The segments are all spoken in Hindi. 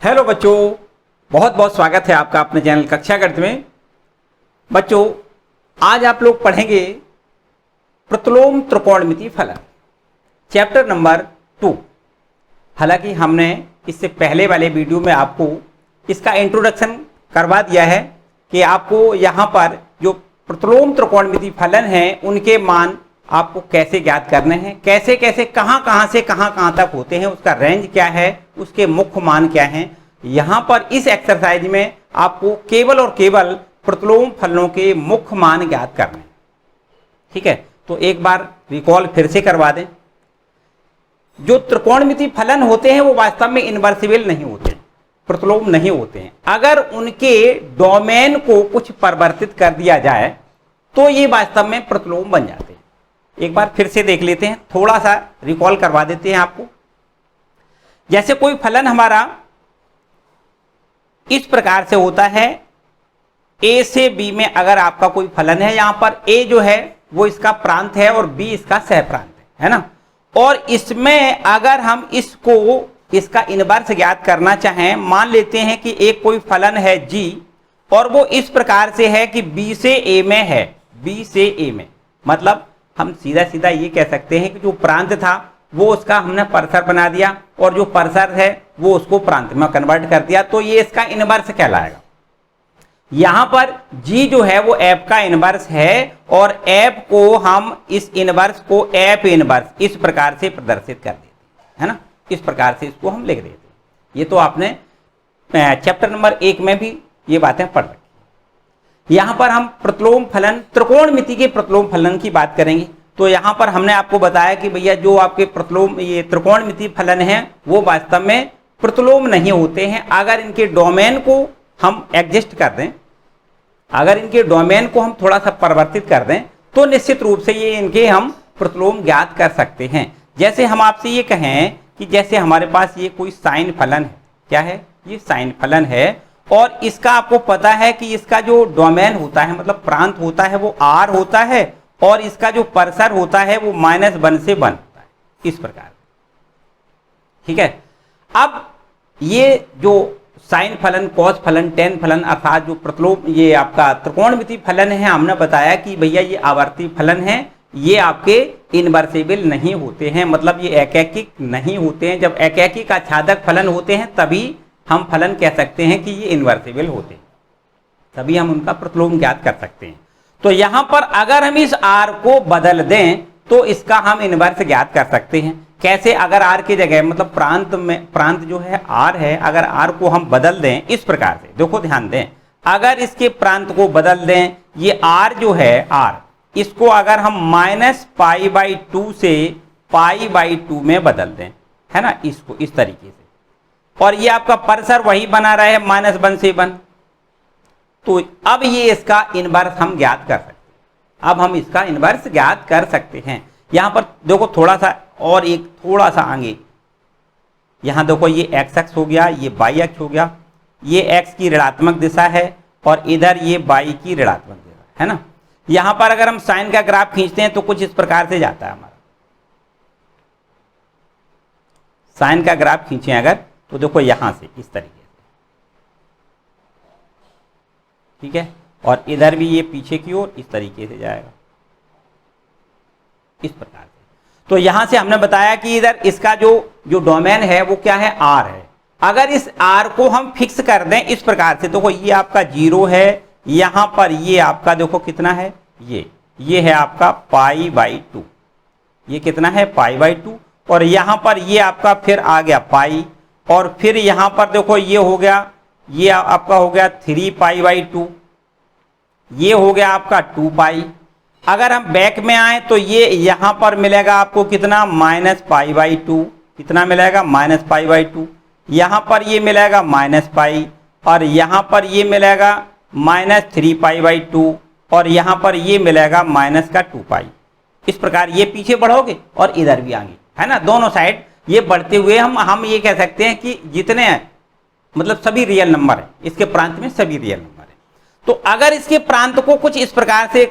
हेलो बच्चों, बहुत बहुत स्वागत है आपका अपने चैनल कक्षा गणित में। बच्चों, आज आप लोग पढ़ेंगे प्रतिलोम त्रिकोणमिति फलन चैप्टर नंबर 2। हालांकि हमने इससे पहले वाले वीडियो में आपको इसका इंट्रोडक्शन करवा दिया है कि आपको यहाँ पर जो प्रतिलोम त्रिकोणमिति फलन हैं उनके मान आपको कैसे ज्ञात करने हैं, कैसे कैसे कहाँ से कहाँ तक होते हैं, उसका रेंज क्या है, उसके मुख्य मान क्या हैं। यहाँ पर इस एक्सरसाइज में आपको केवल और केवल प्रतिलोम फलनों के मुख्य मान ज्ञात करने हैं। ठीक है, तो एक बार रिकॉल फिर से करवा दें। जो त्रिकोणमिति फलन होते हैं वो वास्तव में इनवर्सिबल नहीं होते, प्रतिलोम नहीं होते हैं। अगर उनके डोमेन को कुछ परिवर्तित कर दिया जाए तो ये वास्तव में प्रतिलोम बन जाते हैं। एक बार फिर से देख लेते हैं, थोड़ा सा रिकॉल करवा देते हैं आपको। जैसे कोई फलन हमारा इस प्रकार से होता है, ए से बी में अगर आपका कोई फलन है, यहां पर ए जो है वो इसका प्रांत है और बी इसका सहप्रांत है ना। और इसमें अगर हम इसका इनवर्स ज्ञात करना चाहें, मान लेते हैं कि एक कोई फलन है जी और वो इस प्रकार से है कि बी से ए में है, बी से ए में, मतलब हम सीधा सीधा ये कह सकते हैं कि जो प्रांत था वो उसका हमने परसर बना दिया और जो परसर है वो उसको प्रांत में कन्वर्ट कर दिया, तो ये इसका इनवर्स कहलाएगा। यहां पर जी जो है वो एफ का इनवर्स है और एफ को हम इस इनवर्स को एफ इनवर्स इस प्रकार से प्रदर्शित कर देते हैं ना, इस प्रकार से इसको हम लिख देते हैं। ये तो आपने चैप्टर नंबर 1 में भी ये बातें पढ़ रखी। यहां पर हम प्रतिलोम फलन त्रिकोणमिति के प्रतिलोम फलन की बात करेंगे। तो यहां पर हमने आपको बताया कि भैया जो आपके प्रतिलोम ये त्रिकोणमिति फलन हैं वो वास्तव में प्रतिलोम नहीं होते हैं अगर इनके डोमेन को हम एडजस्ट कर दें, अगर इनके डोमेन को हम थोड़ा सा परिवर्तित कर दें तो निश्चित रूप से ये इनके हम प्रतिलोम ज्ञात कर सकते हैं। जैसे हम आपसे ये कहें कि जैसे हमारे पास ये कोई साइन फलन है, क्या है ये साइन फलन है और इसका आपको पता है कि इसका जो डोमेन होता है मतलब प्रांत होता है वो आर होता है और इसका जो परसर होता है वो -1 से 1 होता है, इस प्रकार। ठीक है, अब ये जो साइन फलन, कॉस फलन, टेन फलन अर्थात जो प्रतिलोम ये आपका त्रिकोणमिति फलन है, हमने बताया कि भैया ये आवर्ती फलन है, ये आपके इनवर्सिबल नहीं होते हैं, मतलब ये एकैकिक नहीं होते हैं। जब एकैकिक आच्छादक फलन होते हैं तभी हम फलन कह सकते हैं कि ये इनवर्सिबल होते हैं, तभी हम उनका प्रतिलोम ज्ञात कर सकते हैं। तो यहां पर अगर हम इस आर को बदल दें तो इसका हम इनवर्स ज्ञात कर सकते हैं। कैसे? अगर आर की जगह मतलब प्रांत जो है आर है, अगर आर को हम बदल दें इस प्रकार से, देखो ध्यान दें, अगर इसके प्रांत को बदल दें, ये आर जो है आर, इसको अगर हम -π/2 से π/2 में बदल दें, है ना, इसको इस तरीके से, और ये आपका परसर वही बना रहे -1 से 1, तो अब ये इसका इनवर्स हम ज्ञात कर सकते हैं। अब हम इसका इनवर्स ज्ञात कर सकते हैं। यहां पर देखो थोड़ा सा और एक थोड़ा सा आगे, यहां देखो ये एक्स अक्ष हो गया, ये वाई अक्ष हो गया, ये एक्स की ऋणात्मक दिशा है और इधर ये वाई की ऋणात्मक दिशा है ना। यहां पर अगर हम साइन का ग्राफ खींचते हैं तो कुछ इस प्रकार से जाता है हमारा। साइन का ग्राफ खींचे अगर तो देखो यहां से इस तरीके से, ठीक है, और इधर भी ये पीछे की ओर इस तरीके से जाएगा, इस प्रकार से। तो यहां से हमने बताया कि इधर इसका जो डोमेन है वो क्या है, आर है। अगर इस आर को हम फिक्स कर दें इस प्रकार से, देखो ये आपका 0 है, यहां पर ये आपका देखो कितना है, ये है आपका π/2, ये कितना है π/2, और यहां पर ये आपका फिर आ गया पाई, और फिर यहां पर देखो ये हो गया, ये आपका हो गया 3π/2, ये हो गया आपका 2π। अगर हम बैक में आए तो ये यहां पर मिलेगा आपको कितना, -π/2, कितना मिलेगा, -π/2, यहां पर ये मिलेगा -π, और यहां पर ये मिलेगा -3π/2, और यहां पर ये मिलेगा -2π। इस प्रकार ये पीछे बढ़ोगे और इधर भी आगे, है ना, दोनों साइड ये बढ़ते हुए हम ये कह सकते हैं कि जितने मतलब सभी रियल नंबर है, इसके प्रांत में सभी रियल नंबर है। तो अगर इसके प्रांत को कुछ इस प्रकार से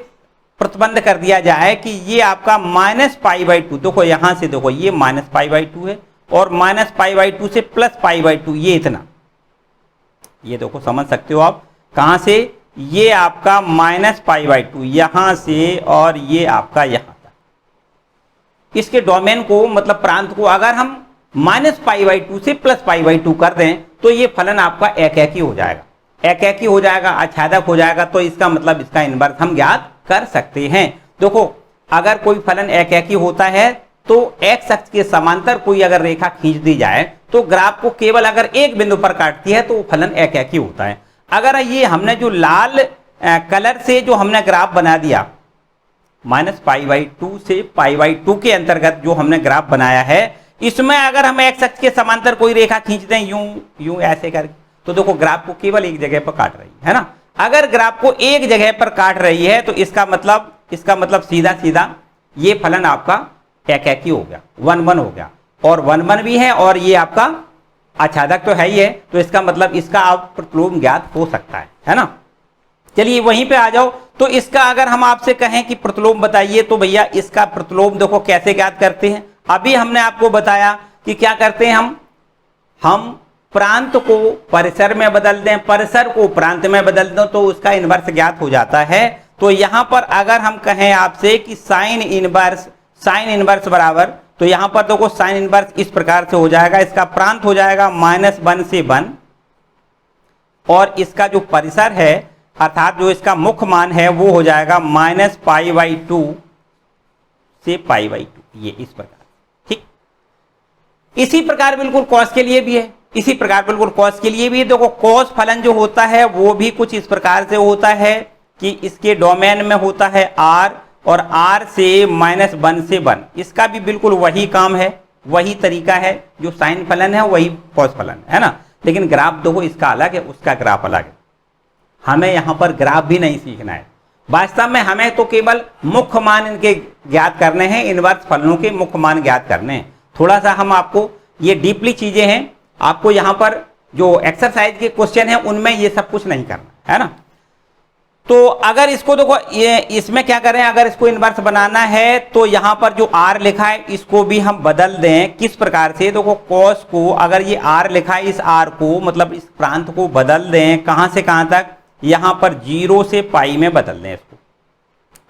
प्रतिबंध कर दिया जाए कि ये आपका -π/2, देखो यहां से देखो ये -π/2 है और -π/2 से +π/2, ये इतना, ये देखो समझ सकते हो आप, कहां से, ये आपका -π/2 यहां से और ये आपका यहां तक। इसके डोमेन को मतलब प्रांत को अगर हम -π/2 से +π/2 कर दें तो ये फलन आपका एकैकी हो जाएगा, एकैकी हो जाएगा, आच्छादक हो जाएगा। तो इसका मतलब इसका इनवर्स हम ज्ञात कर सकते हैं। देखो अगर कोई फलन एकैकी होता है तो एक्स अक्ष के समांतर कोई अगर रेखा खींच दी जाए तो ग्राफ को केवल अगर एक बिंदु पर काटती है तो वो फलन एकैकी होता है। अगर ये हमने जो लाल कलर से जो हमने ग्राफ बना दिया -π/2 से π/2 के अंतर्गत जो हमने ग्राफ बनाया है, इसमें अगर हम एक्स अक्ष के समांतर कोई रेखा खींच दें यूं ऐसे करके, तो देखो ग्राफ को केवल एक जगह पर काट रही है ना। अगर ग्राफ को एक जगह पर काट रही है तो इसका मतलब सीधा सीधा ये फलन आपका एकैकी हो गया, 1-1 हो गया, और 1-1 भी है और ये आपका आच्छादक तो है ही है, तो इसका मतलब इसका आप प्रतिलोम ज्ञात हो सकता है ना। चलिए वहीं पे आ जाओ। तो इसका अगर हम आपसे कहें कि प्रतिलोम बताइए, तो भैया इसका प्रतिलोम देखो कैसे ज्ञात करते हैं। अभी हमने आपको बताया कि क्या करते हैं, हम प्रांत को परिसर में बदल दें, परिसर को प्रांत में बदल दें तो उसका इनवर्स ज्ञात हो जाता है। तो यहां पर अगर हम कहें आपसे कि साइन इनवर्स बराबर, तो यहां पर देखो साइन इनवर्स इस प्रकार से हो जाएगा, इसका प्रांत हो जाएगा -1 से 1 और इसका जो परिसर है अर्थात जो इसका मुख्य मान है वो हो जाएगा -π/2 से π/2, ये इस प्रकार। ठीक, इसी प्रकार बिल्कुल कॉस के लिए भी है, इसी प्रकार बिल्कुल कॉस के लिए भी है। देखो कॉस फलन जो होता है वो भी कुछ इस प्रकार से होता है कि इसके डोमेन में होता है r और r से -1 से 1, इसका भी बिल्कुल वही काम है, वही तरीका है, जो साइन फलन है वही कॉस फलन है ना। लेकिन ग्राफ देखो इसका अलग है, उसका ग्राफ अलग है। हमें यहाँ पर ग्राफ भी नहीं सीखना है, वास्तव में हमें तो केवल मुख्य मान इनके ज्ञात करने हैं, इनवर्स फलनों के मुख्य मान ज्ञात करने हैं। थोड़ा सा हम आपको ये डीपली चीजें हैं, आपको यहाँ पर जो एक्सरसाइज के क्वेश्चन है उनमें ये सब कुछ नहीं करना है ना। तो अगर इसको देखो ये इसमें क्या करें, अगर इसको इनवर्स बनाना है तो यहाँ पर जो r लिखा है इसको भी हम बदल दें। किस प्रकार से, देखो cos को अगर ये r लिखा है, इस r को मतलब इस प्रांत को बदल दें, कहां से कहां तक, यहां पर 0 से π में बदल दें इसको,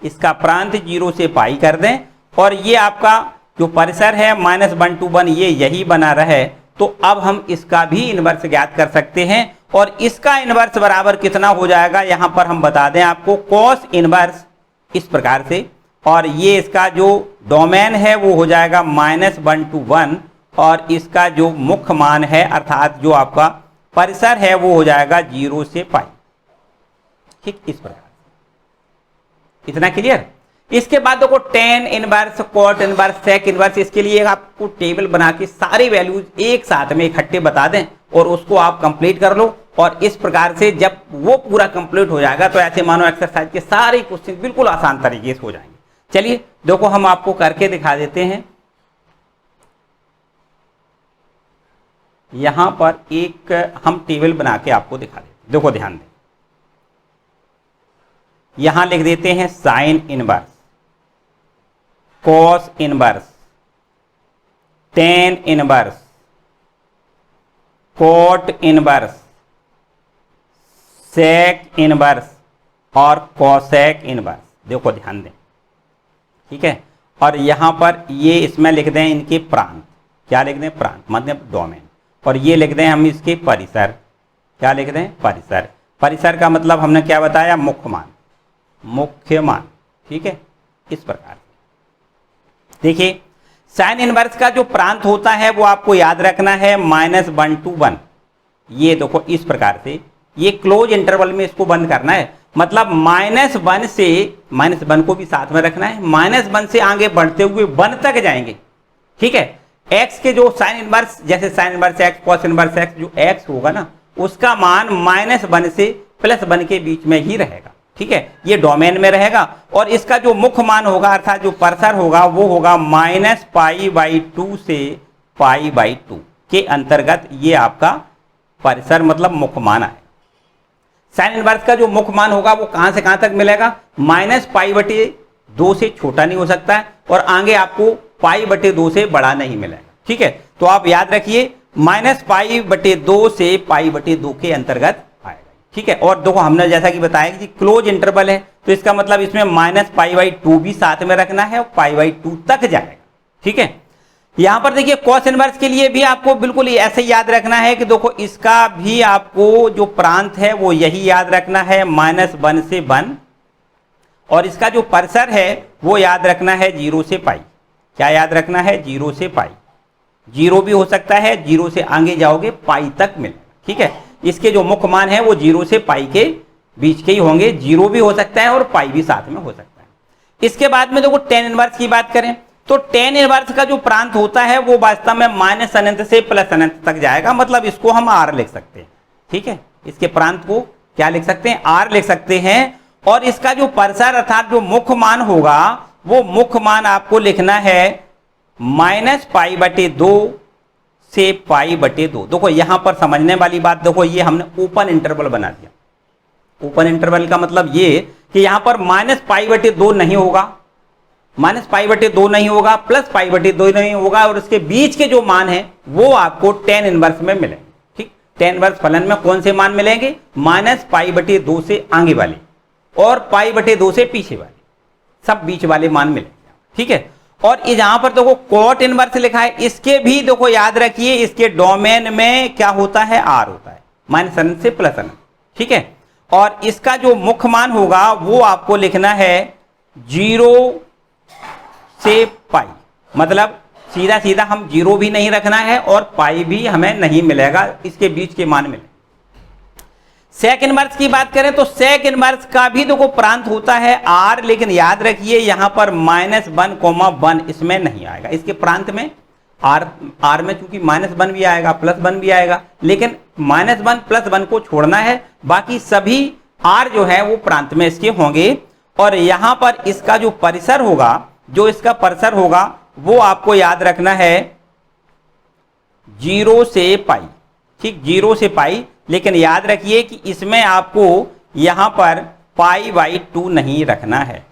इसका प्रांत 0 से π कर दें और ये आपका जो परिसर है -1 to 1 ये यही बना रहे। तो अब हम इसका भी इनवर्स ज्ञात कर सकते हैं और इसका इनवर्स बराबर कितना हो जाएगा, यहां पर हम बता दें आपको, cos इनवर्स इस प्रकार से, और ये इसका जो डोमेन है वो हो जाएगा -1 to 1 और इसका जो मुख्य मान है अर्थात जो आपका परिसर है वो हो जाएगा 0 से π। ठीक, इस प्रकार, इतना क्लियर। इसके बाद देखो tan inverse, cot inverse, sec inverse, इसके लिए आपको टेबल बना के सारे वैल्यूज एक साथ में इकट्ठे बता दें और उसको आप कंप्लीट कर लो। और इस प्रकार से जब वो पूरा कंप्लीट हो जाएगा तो ऐसे मानो एक्सरसाइज के सारे क्वेश्चन बिल्कुल आसान तरीके से हो जाएंगे। चलिए देखो हम आपको करके दिखा देते हैं। यहां पर एक हम टेबल बना के आपको दिखा देते, देखो ध्यान दें, यहां लिख देते हैं sine inverse, cos inverse, tan inverse, cot inverse, sec inverse और कोसेक इनवर्स। देखो ध्यान दें, ठीक है। और यहां पर ये इसमें लिख दें इनके प्रांत, क्या लिख दें, प्रांत मतलब डोमेन, और ये लिख दें हम इसके परिसर, क्या लिख दें, परिसर। परिसर का मतलब हमने क्या बताया, मुख्य मान, मुख्य मान, ठीक है। इस प्रकार देखिए साइन इनवर्स का जो प्रांत होता है वो आपको याद रखना है -1 to 1। ये देखो इस प्रकार से ये क्लोज इंटरवल में इसको बंद करना है, मतलब -1 से, -1 को भी साथ में रखना है, -1 से आगे बढ़ते हुए 1 तक जाएंगे, ठीक है। x के जो साइन इनवर्स, जैसे sine inverse x, cos inverse x, जो x होगा ना उसका मान -1 से +1 के बीच में ही रहेगा, ठीक है। ये डोमेन में रहेगा और इसका जो मुख्य मान होगा अर्थात जो परिसर होगा वो होगा -π/2 से π/2 के अंतर्गत ये आपका परिसर मतलब मुख्य मान आए। साइन इनवर्स का जो मुख्य मान होगा वो कहां से कहां तक मिलेगा, -π/2 से छोटा नहीं हो सकता है और आगे आपको π/2 से बड़ा नहीं मिलेगा, ठीक है। तो आप याद रखिए -π/2 से π/2 के अंतर्गत आएगा। ठीक है, और देखो हमने जैसा कि बताया कि क्लोज इंटरवल है, तो इसका मतलब इसमें -π/2 भी साथ में रखना है और π/2 तक जाएगा। ठीक है, यहां पर देखिए कॉस इनवर्स के लिए भी आपको बिल्कुल ऐसे याद रखना है कि देखो इसका भी आपको जो प्रांत है वो यही याद रखना है -1 से 1, और इसका जो परसर है वो याद रखना है 0 से π। क्या याद रखना है? 0 से π। 0 भी हो सकता है, 0 से आगे जाओगे π तक मिलेगा। ठीक है, इसके जो मुख्य मान है वो 0 से π के बीच के ही होंगे, 0 भी हो सकता है और π भी साथ में हो सकता है। इसके बाद में देखो tan इनवर्स की बात करें तो tan इनवर्स का जो प्रांत होता है वो वास्तव में -अनंत से +अनंत तक जाएगा, मतलब इसको हम r लिख सकते हैं। ठीक है, इसके प्रांत को क्या लिख सकते हैं? r लिख सकते हैं। और इसका जो परसर अर्थात जो मुख्य मान होगा वो मुख्य मान आपको लिखना है -π/2 से π/2। देखो यहां पर समझने वाली बात, देखो ये हमने ओपन इंटरवल बना दिया। ओपन इंटरवल का मतलब ये कि यहां पर -π/2 नहीं होगा, -π/2 नहीं होगा, +π/2 नहीं होगा, और उसके बीच के जो मान है वो आपको tan इनवर्स में मिलेंगे। ठीक, tan इनवर्स फलन में कौन से मान मिलेंगे? -π/2 से आगे वाले और π/2 से पीछे वाले, सब बीच वाले मान मिलेंगे। ठीक है, और यहां पर देखो कॉट इनवर्स लिखा है, इसके भी देखो याद रखिए इसके डोमेन में क्या होता है? r होता है, -अनंत से +अनंत। ठीक है, और इसका जो मुख्य मान होगा वो आपको लिखना है 0 से π, मतलब सीधा सीधा हम 0 भी नहीं रखना है और π भी हमें नहीं मिलेगा, इसके बीच के मान मिले। सेक इनवर्स की बात करें तो सेक इनवर्स का भी देखो प्रांत होता है r, लेकिन याद रखिए यहां पर -1, इसमें नहीं आएगा। इसके प्रांत में r में चूंकि -1 भी आएगा, +1 भी आएगा, लेकिन -1 +1 को छोड़ना है, बाकी सभी r जो है वो प्रांत में इसके होंगे। और यहां पर इसका जो परिसर होगा, जो इसका परिसर होगा वो आपको याद रखना है 0 से π। ठीक, 0 से π, लेकिन याद रखिए कि इसमें आपको यहां पर π/2 नहीं रखना है,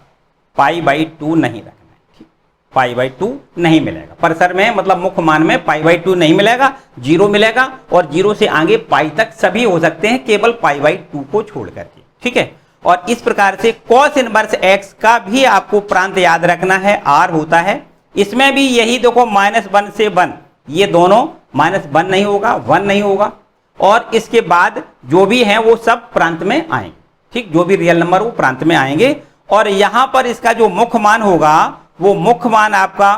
π/2 नहीं रखना है। ठीक, π/2 नहीं मिलेगा परिसर में, मतलब मुख्य मान में π/2 नहीं मिलेगा, 0 मिलेगा, और 0 से आगे π तक सभी हो सकते हैं केवल π/2 को छोड़ करके। ठीक है, और इस प्रकार से cos इनवर्स x का भी आपको प्रांत याद रखना है, r होता है। इसमें भी यही देखो -1 से 1, ये दोनों -1 नहीं होगा, 1 नहीं होगा, और इसके बाद जो भी हैं वो सब प्रांत में आएंगे। ठीक, जो भी रियल नंबर वो प्रांत में आएंगे। और यहां पर इसका जो मुख्य मान होगा वो मुख्य मान आपका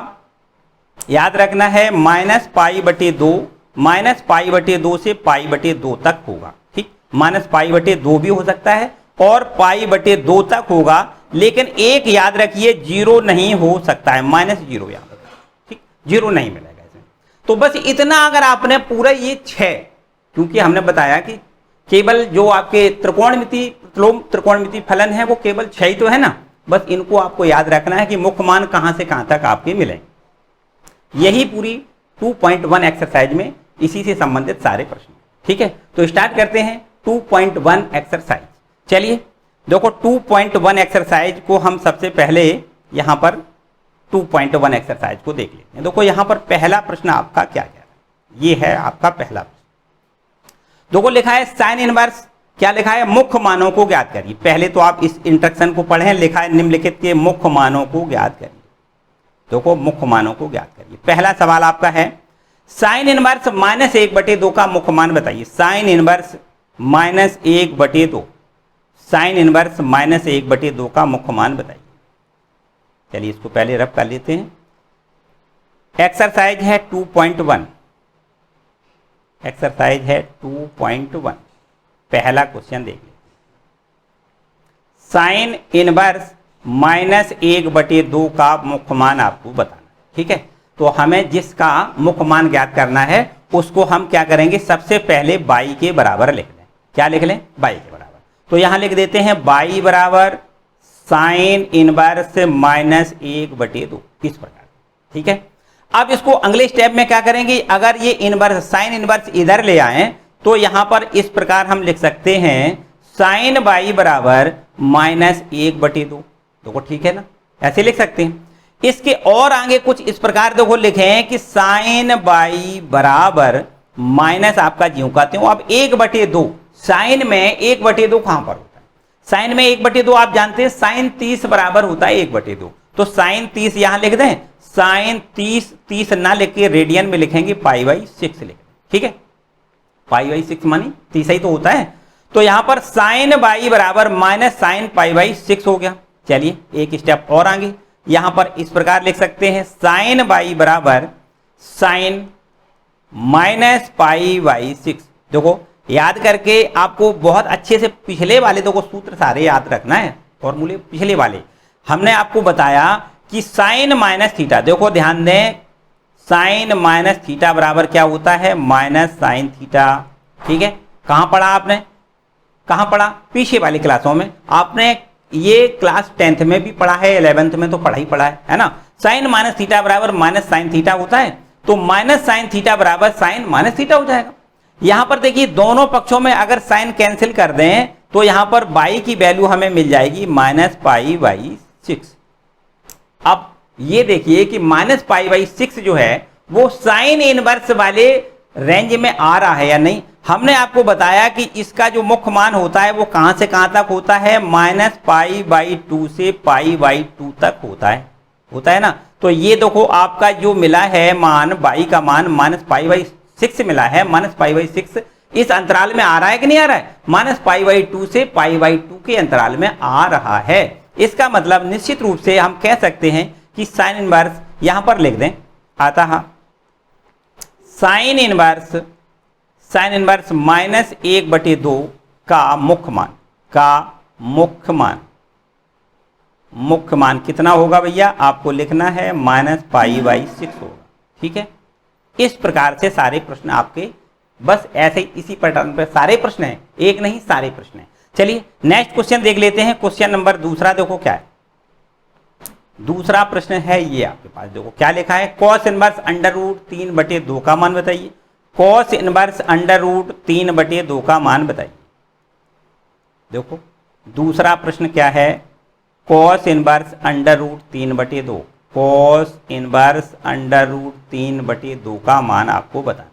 याद रखना है -π/2, -π/2 से π/2 तक होगा। ठीक, -π/2 भी हो सकता है और π/2 तक होगा, लेकिन एक याद रखिए 0 नहीं हो सकता है, -0 याद रखिए। ठीक, 0 नहीं मिलेगा इसमें। तो बस इतना अगर आपने पूरा ये 6, क्योंकि हमने बताया कि केवल जो आपके त्रिकोणमिति फलन है वो केवल 6 ही तो है ना, बस इनको आपको याद रखना है कि मुख्य मान कहां से कहां तक आपके मिलेंगे। यही पूरी 2.1 एक्सरसाइज में इसी से संबंधित सारे प्रश्न। ठीक है, तो स्टार्ट करते हैं 2.1 एक्सरसाइज। चलिए देखो 2.1 एक्सरसाइज को हम सबसे पहले यहां पर 2.1 एक्सरसाइज को देख लेते हैं। देखो यहां पर पहला प्रश्न आपका क्या कह रहा है, ये है आपका पहला प्रश्न। देखो लिखा है साइन इनवर्स, क्या लिखा है? मुख्य मानों को ज्ञात करिए। पहले तो आप इस इंस्ट्रक्शन को पढ़ें, लिखा है निम्नलिखित के मुख्य मानों को ज्ञात करिए। देखो मुख्य मानों को ज्ञात करिए। पहला सवाल आपका है साइन इनवर्स -1/2 का मुख्य मान बताइए। साइन इनवर्स -1/2, साइन इनवर्स -1/2 का मुख्य मान बताइए। चलिए इसको पहले रफ कर लेते हैं। एक्सरसाइज है 2.1, एक्सरसाइज है 2.1। पहला क्वेश्चन देख लीजिए, साइन इनवर्स -1/2 का मुख्य मान आपको बताना। ठीक है, तो हमें जिसका मुख्य मान ज्ञात करना है उसको हम क्या करेंगे, सबसे पहले बाई के बराबर लिख लें। क्या लिख लें? बाई के बराबर। तो यहां लिख देते हैं बाई बराबर साइन इनवर्स -1/2, इस प्रकार। ठीक है, अब इसको अगले स्टेप में क्या करेंगे, अगर ये इनवर्स साइन इनवर्स इधर ले आए तो यहां पर इस प्रकार हम लिख सकते हैं साइन बाई बराबर -1/2। देखो ठीक है ना, ऐसे लिख सकते हैं। इसके और आगे कुछ इस प्रकार देखो लिखें कि साइन बाई बराबर माइनस आपका ज्यों का त्यों। अब 1/2 साइन में 1/2 कहां पर होता है? साइन में 1/2 आप जानते हैं साइन 30 बराबर होता है 1/2। तो साइन 30 यहां लिख दें, साइन 30 ना लिख के रेडियन में लिखेंगे π/6 लिख, ठीक है। π/6 मानी 30 ही तो होता है। तो यहां पर साइन बाई बराबर माइनस साइन π/6 हो गया। चलिए एक स्टेप और आगे, यहां पर इस प्रकार लिख सकते हैं साइन बाई बराबर साइन माइनस π/6। देखो याद करके आपको बहुत अच्छे से पिछले वाले देखो सूत्र सारे याद रखना है। फॉर्मूले पिछले वाले हमने आपको बताया कि साइन माइनस थीटा, देखो ध्यान दें, साइन माइनस थीटा बराबर क्या होता है? माइनस साइन थीटा, ठीक है। कहां पढ़ा आपने? कहां पढ़ा? पीछे वाली क्लासों में आपने ये क्लास 10th में भी पढ़ा है, 11th में तो पढ़ा है ना। साइन माइनस थीटा बराबर माइनस साइन थीटा होता है, तो माइनस साइन थीटा बराबर साइन माइनस थीटा हो जाएगा। यहां पर देखिए दोनों पक्षों में अगर साइन कैंसिल कर दें तो यहां पर बाई की वैल्यू हमें मिल जाएगी माइनस π/6। अब ये देखिए कि माइनस π/6 जो है वो साइन इनवर्स वाले रेंज में आ रहा है या नहीं। हमने आपको बताया कि इसका जो मुख्य मान होता है वो कहां से कहां तक होता है? माइनस π/2 से π/2 तक होता है ना। तो ये देखो आपका जो मिला है मान, बाई का मान माइनस π/6 मिला है। माइनस π/6 इस अंतराल में आ रहा है कि नहीं आ रहा है? माइनस π/2 से π/2 के अंतराल में आ रहा है। इसका मतलब निश्चित रूप से हम कह सकते हैं कि साइन इनवर्स यहां पर लिख दें, आता है साइन इनवर्स माइनस 1/2 का मुख्य मान कितना होगा भैया? आपको लिखना है माइनस π/6 होगा, ठीक है। इस प्रकार से सारे प्रश्न आपके बस ऐसे ही इसी पैटर्न पे सारे प्रश्न हैं, एक नहीं सारे प्रश्न हैं। चलिए नेक्स्ट क्वेश्चन देख लेते हैं। क्वेश्चन नंबर दूसरा देखो क्या है। दूसरा प्रश्न है ये आपके पास, देखो क्या लिखा है, कॉस इनवर्स √3/2 का मान बताइए। कॉस इनवर्स √3/2 का मान बताइए। देखो दूसरा प्रश्न क्या है, कॉस इनवर्स √3/2, कॉस इनवर्स √3/2 का मान आपको बताना,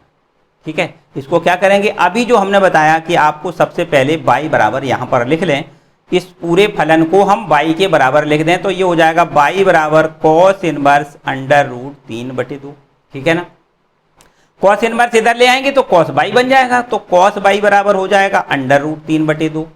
ठीक है। इसको क्या करेंगे, अभी जो हमने बताया कि आपको सबसे पहले बाई बराबर यहां पर लिख लें, इस पूरे फलन को हम बाई के बराबर लिख दें तो ये हो जाएगा बाई बराबर कॉस इनवर्स √3/2, ठीक है ना। कॉस इनवर्स इधर ले आएंगे तो कॉस बाई बन जाएगा, तो कॉस बाई बराबर हो जाएगा √3/2।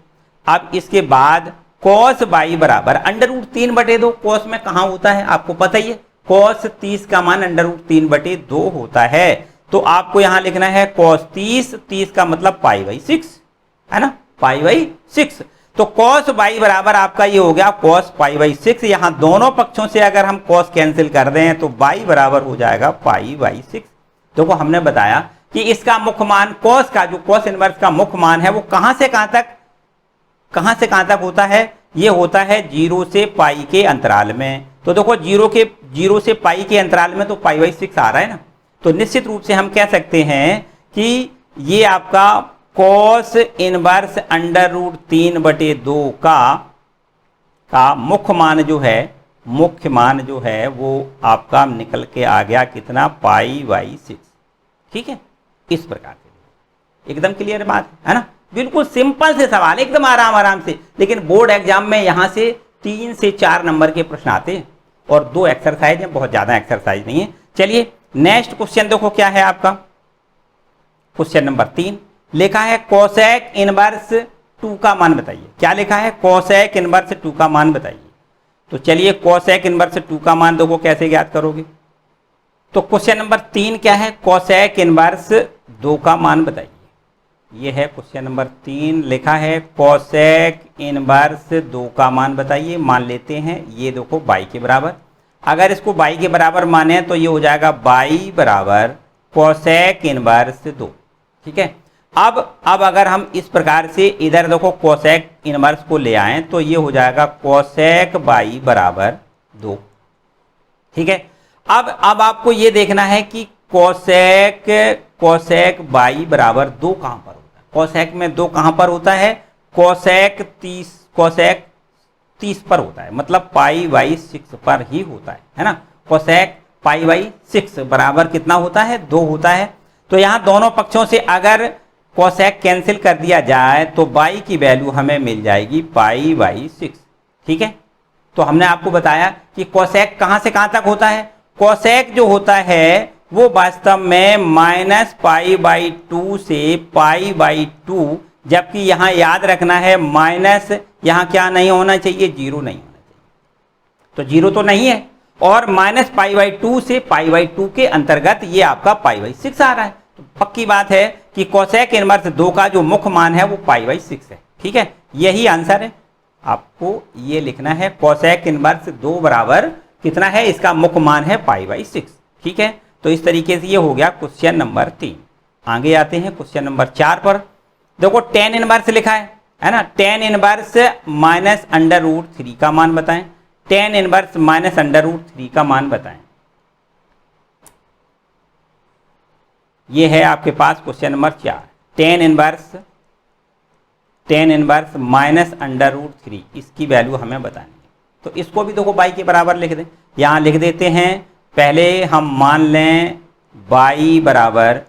अब इसके बाद कॉस बाई बराबर √3/2, कॉस में कहां होता है आपको पता ही है, कॉस 30 का मान √3/2 होता है। तो आपको यहां लिखना है कॉस 30 का मतलब π/6 है ना, π/6। तो कॉस बाई बराबर आपका ये हो गया कॉस π/6। यहां दोनों पक्षों से अगर हम कॉस कैंसिल कर दें तो बाई बराबर हो जाएगा π/6। देखो हमने बताया कि इसका मुख्य मान कॉस का, जो कॉस इनवर्स का मुख्य मान है वो कहां से कहां तक होता है? ये होता है 0 से पाई के अंतराल में। तो देखो 0 से पाई के अंतराल में तो π/6 आ रहा है ना। तो निश्चित रूप से हम कह सकते हैं कि ये आपका कॉस इनवर्स √3/2 का मुख्य मान जो है वो आपका निकल के आ गया कितना, π/6, ठीक है। इस प्रकार से एकदम क्लियर बात है ना, बिल्कुल सिंपल से सवाल, एकदम आराम से। लेकिन बोर्ड एग्जाम में यहां से 3 से 4 नंबर के प्रश्न आते हैं और 2 एक्सरसाइज है, बहुत ज्यादा एक्सरसाइज नहीं है। चलिए नेक्स्ट क्वेश्चन देखो क्या है आपका। क्वेश्चन नंबर 3 लिखा है कोसेक इनवर्स 2 का मान बताइए। क्या लिखा है, कोसेक इनवर्स 2 का मान बताइए। तो चलिए कोसेक इनवर्स 2 का मान देखो कैसे ज्ञात करोगे। तो क्वेश्चन नंबर 3 क्या है, कोसेक इनवर्स 2 का मान बताइए। ये है क्वेश्चन नंबर 3, लिखा है कोसेक इनवर्स 2 का मान बताइए। मान लेते हैं ये देखो बाई के बराबर, अगर इसको बाई के बराबर माने तो ये हो जाएगा बाई बराबर कोसेक इनवर्स 2, ठीक है। अब अगर हम इस प्रकार से इधर देखो कोसेक इनवर्स को ले आए तो ये हो जाएगा कोसेक बाई बराबर 2, ठीक है। अब आपको ये देखना है कि कोसेक बाई बराबर 2 कहां पर होता है। कोसेक में 2 कहां पर होता है, कोसेक 30 पर होता है, मतलब π/6 पर ही होता है ना। कोसेक π/6 बराबर कितना होता है, 2 होता है। तो यहाँ दोनों पक्षों से अगर कोसेक कैंसिल कर दिया जाए तो बाई की वैल्यू हमें मिल जाएगी π/6। ठीक है, तो हमने आपको बताया कि कोसेक कहां से कहां तक होता है। कोसेक जो होता है वो वास्तव में -π/2 से π/2, जबकि यहां याद रखना है माइनस यहां क्या नहीं होना चाहिए, 0 नहीं होना चाहिए। तो 0 तो नहीं है, और -π/2 से π/2 के अंतर्गत ये आपका π/6 आ रहा है। तो पक्की बात है कि कोसेक इनवर्स 2 का जो मुख्य मान है वो π/6 है। ठीक है, यही आंसर है। आपको ये लिखना है कोसेक इनवर्स 2 बराबर कितना है, इसका मुख्य मान है π/6। ठीक है, तो इस तरीके से ये हो गया क्वेश्चन नंबर 3। आगे आते हैं क्वेश्चन नंबर 4 पर। देखो tan इनवर्स लिखा है ना, tan इनवर्स -√3 का मान बताएं। tan इनवर्स -√3 का मान बताएं। ये है आपके पास क्वेश्चन नंबर 4। tan इनवर्स -√3 इसकी वैल्यू हमें बतानी है। तो इसको भी देखो बाई के बराबर लिख दें। यहाँ लिख देते हैं, पहले हम मान लें बाई बराबर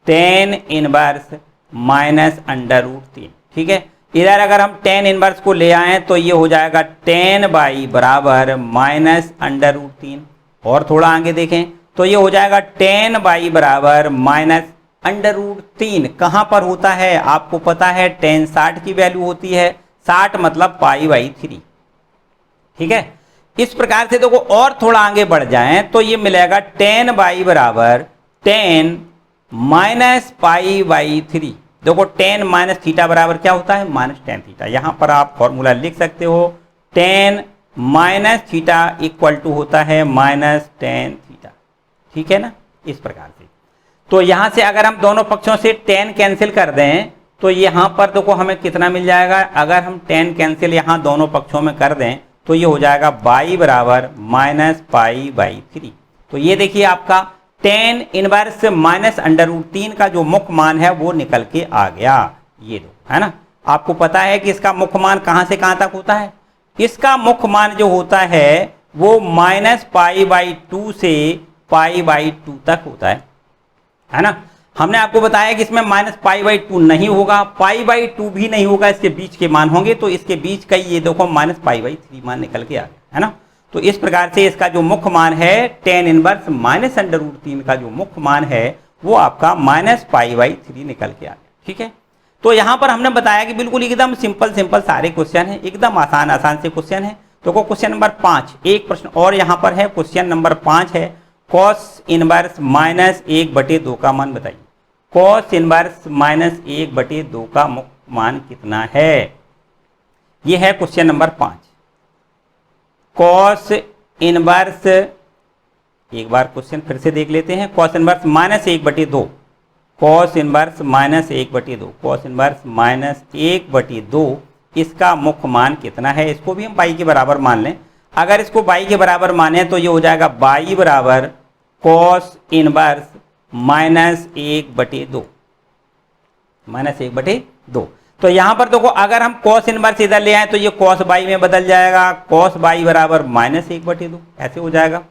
tan इनवर्स -√3। ठीक है, इधर अगर हम tan इनवर्स को ले आए तो ये हो जाएगा tan बाई बराबर -√3। और थोड़ा आगे देखें तो ये हो जाएगा tan बाई बराबर -√3। कहां पर होता है आपको पता है, tan 60 की वैल्यू होती है, 60 मतलब π/3। ठीक है, इस प्रकार से देखो और थोड़ा आगे बढ़ जाएं तो ये मिलेगा tan बाई बराबर tan -π/3। देखो tan माइनस थीटा बराबर क्या होता है, -tan थीटा। यहां पर आप फॉर्मूला लिख सकते हो, tan minus theta equal to होता है -tan थीटा। ठीक है ना, इस प्रकार से। तो यहां से अगर हम दोनों पक्षों से tan कैंसिल कर दें तो यहां पर देखो हमें कितना मिल जाएगा। अगर हम tan कैंसिल यहां दोनों पक्षों में कर दें तो ये हो जाएगा बाई बराबर -π/3। तो ये देखिए आपका tan इनवर्स -√3 का जो मुख्य मान है वो निकल के आ गया। ये दो है ना, आपको पता है कि इसका मुख्य मान कहां से कहां तक होता है। इसका मुख्य मान जो होता है वो -π/2 से π/2 तक होता है ना। हमने आपको बताया कि इसमें -π/2 नहीं होगा, π/2 भी नहीं होगा, इसके बीच के मान होंगे। तो इसके बीच का ये देखो -π/3 मान निकल के आ गया है ना। तो इस प्रकार से इसका जो मुख्य मान है tan इनवर्स -√3 का जो मुख्य मान है वो आपका -π/3 निकल के आ गया। ठीक है, तो यहां पर हमने बताया कि बिल्कुल एकदम सिंपल सारे क्वेश्चन है, एकदम आसान से क्वेश्चन है। तो क्वेश्चन नंबर 5 एक प्रश्न और यहां पर है। क्वेश्चन नंबर 5 है cos इनवर्स -1/2 का मान बताइए। cos इनवर्स -1/2 का मुख्य मान कितना है, ये है क्वेश्चन नंबर 5। cos इनवर्स, एक बार क्वेश्चन फिर से देख लेते हैं। cos inverse -1/2, cos inverse -1/2, cos inverse -1/2 इसका मुख्य मान कितना है। इसको भी हम बाई के बराबर मान लें। अगर इसको बाई के बराबर माने तो ये हो जाएगा बाई बराबर cos इनवर्स -1/2, -1/2। तो यहां पर देखो अगर हम cos इनवर्स इधर ले आए तो ये cos बाई में बदल जाएगा, cos बाई बराबर -1/2 ऐसे हो जाएगा।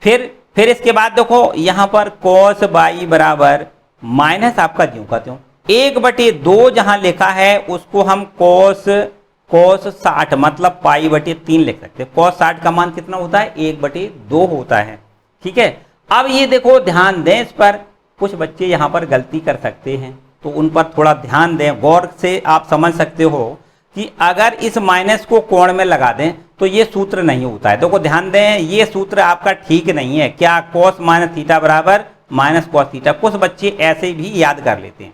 फिर इसके बाद देखो यहां पर cos बाई बराबर माइनस आपका ज्यों का त्यों 1/2 जहां लिखा है उसको हम cos 60 मतलब π/3 लिख सकते हैं। cos 60 का मान कितना होता है, 1/2 होता है। ठीक है, अब ये देखो ध्यान दें इस पर, कुछ बच्चे यहाँ पर गलती कर सकते हैं तो उन पर थोड़ा ध्यान दें, गौर से आप समझ सकते हो कि अगर इस माइनस को कोण में लगा दें तो ये सूत्र नहीं होता है। देखो ध्यान दें, ये सूत्र आपका ठीक नहीं है। क्या, cos माइनस थीटा बराबर -cos थीटा। कुछ बच्चे ऐसे भी याद कर लेते हैं।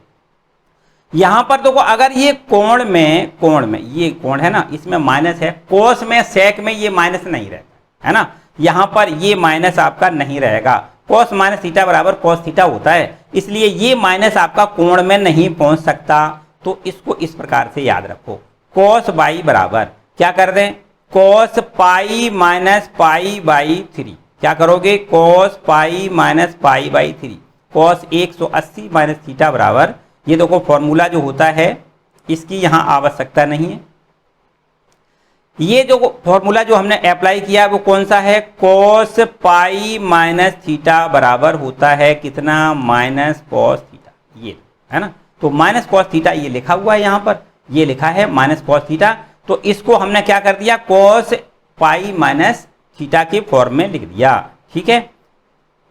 यहां पर देखो अगर ये कोण में ये कोण है ना, इसमें माइनस है, कोस में सेक में ये माइनस नहीं रहता है ना, यहां पर ये माइनस आपका नहीं रहेगा। cos माइनस थीटा बराबर cos थीटा होता है, इसलिए ये माइनस आपका कोण में नहीं पहुंच सकता। तो इसको इस प्रकार से याद रखो, cos बाई बराबर क्या कर दें, cos पाई माइनस π/3। क्या करोगे, cos pi minus π/3, cos 180 minus theta बराबर, ये देखो फॉर्मूला जो होता है इसकी यहां आवश्यकता नहीं है। ये जो फॉर्मूला जो हमने अप्लाई किया वो कौन सा है, cos पाई माइनस थीटा बराबर होता है कितना, माइनस cos थीटा, ये है ना। तो माइनस cos थीटा ये लिखा हुआ है, यहां पर ये लिखा है माइनस cos थीटा। तो इसको हमने क्या कर दिया, cos पाई माइनस थीटा के फॉर्म में लिख दिया। ठीक है,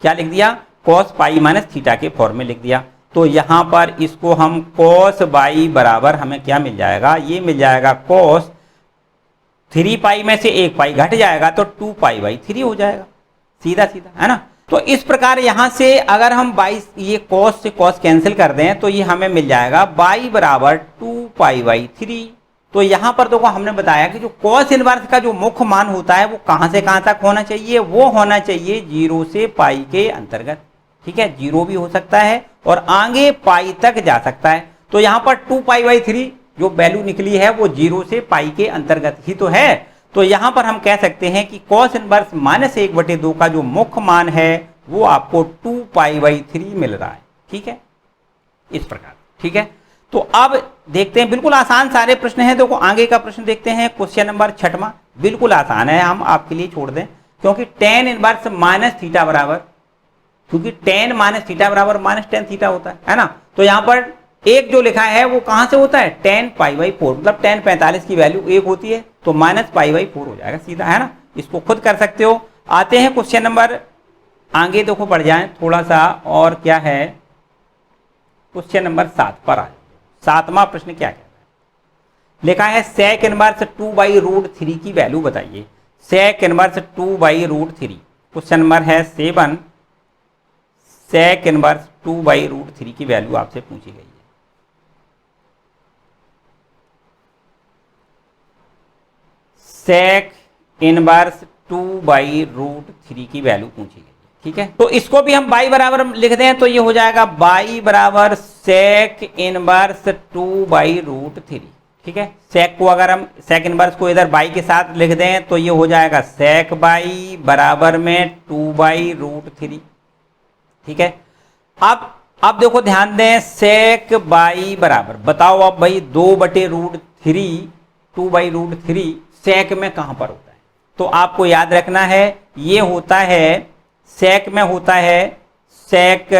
क्या लिख दिया, cos पाई माइनस थीटा के फॉर्म में लिख दिया। तो यहां पर इसको हम cos बाई बराबर हमें क्या मिल जाएगा, ये मिल जाएगा cos 3 पाई में से 1 पाई घट जाएगा तो 2 पाई बाई 3 हो जाएगा, सीधा सीधा, है ना। तो इस प्रकार यहां से अगर हम बाई ये cos से cos कैंसिल कर दें तो ये हमें मिल जाएगा बाई बराबर 2 पाई बाई 3। तो यहां पर देखो हमने बताया कि जो cos इनवर्स का जो मुख्य मान होता है वो कहां से कहां तक होना चाहिए, वो होना चाहिए 0 से पाई के अंतर्गत। ठीक है, 0 भी हो सकता है और आगे पाई तक जा सकता है। तो यहां पर 2 पाई बाई 3 जो वैल्यू निकली है वो 0 से पाई के अंतर्गत ही तो है। तो यहां पर हम कह सकते हैं कि cos इनवर्स माइनस 1/2 का जो मुख्य मान है वो आपको 2 पाई बाई 3 मिल रहा है। ठीक है, इस प्रकार। ठीक है, तो अब देखते हैं, बिल्कुल आसान सारे प्रश्न हैं। देखो आगे का प्रश्न देखते हैं, क्वेश्चन नंबर 6वां, बिल्कुल आसान है, हम आपके लिए छोड़ दें क्योंकि tan इनवर्स माइनस थीटा बराबर, क्योंकि tan माइनस थीटा बराबर माइनस tan थीटा होता है ना। तो यहां पर एक जो लिखा है वो कहां से होता है, tan पाई बाई 4, मतलब tan 45 की वैल्यू 1 होती है तो माइनस पाई बाई 4 हो जाएगा सीधा, है ना। इसको खुद कर सकते हो। आते हैं क्वेश्चन नंबर आगे, देखो बढ़ जाए थोड़ा सा, और क्या है, क्वेश्चन नंबर 7 पर आ। 7वां प्रश्न क्या कहता है, लिखा है sec इनवर्स 2/√3 की वैल्यू बताइए। sec इनवर्स 2/√3, क्वेश्चन नंबर है 7, sec इनवर्स 2/√3 की वैल्यू आपसे पूछी गई है। sec इनवर्स 2/√3 की वैल्यू पूछी गई है। ठीक है, तो इसको भी हम बाई बराबर लिख दें तो ये हो जाएगा बाई बराबर sec इनवर्स 2/√3। ठीक है, sec को अगर हम sec इनवर्स को इधर बाई के साथ लिख दें तो ये हो जाएगा sec बाई बराबर में 2/√3। ठीक है, अब देखो ध्यान दें, sec बाई बराबर, बताओ अब भाई 2/√3, 2/√3 sec में कहां पर होता है। तो आपको याद रखना है ये होता है sec में होता है sec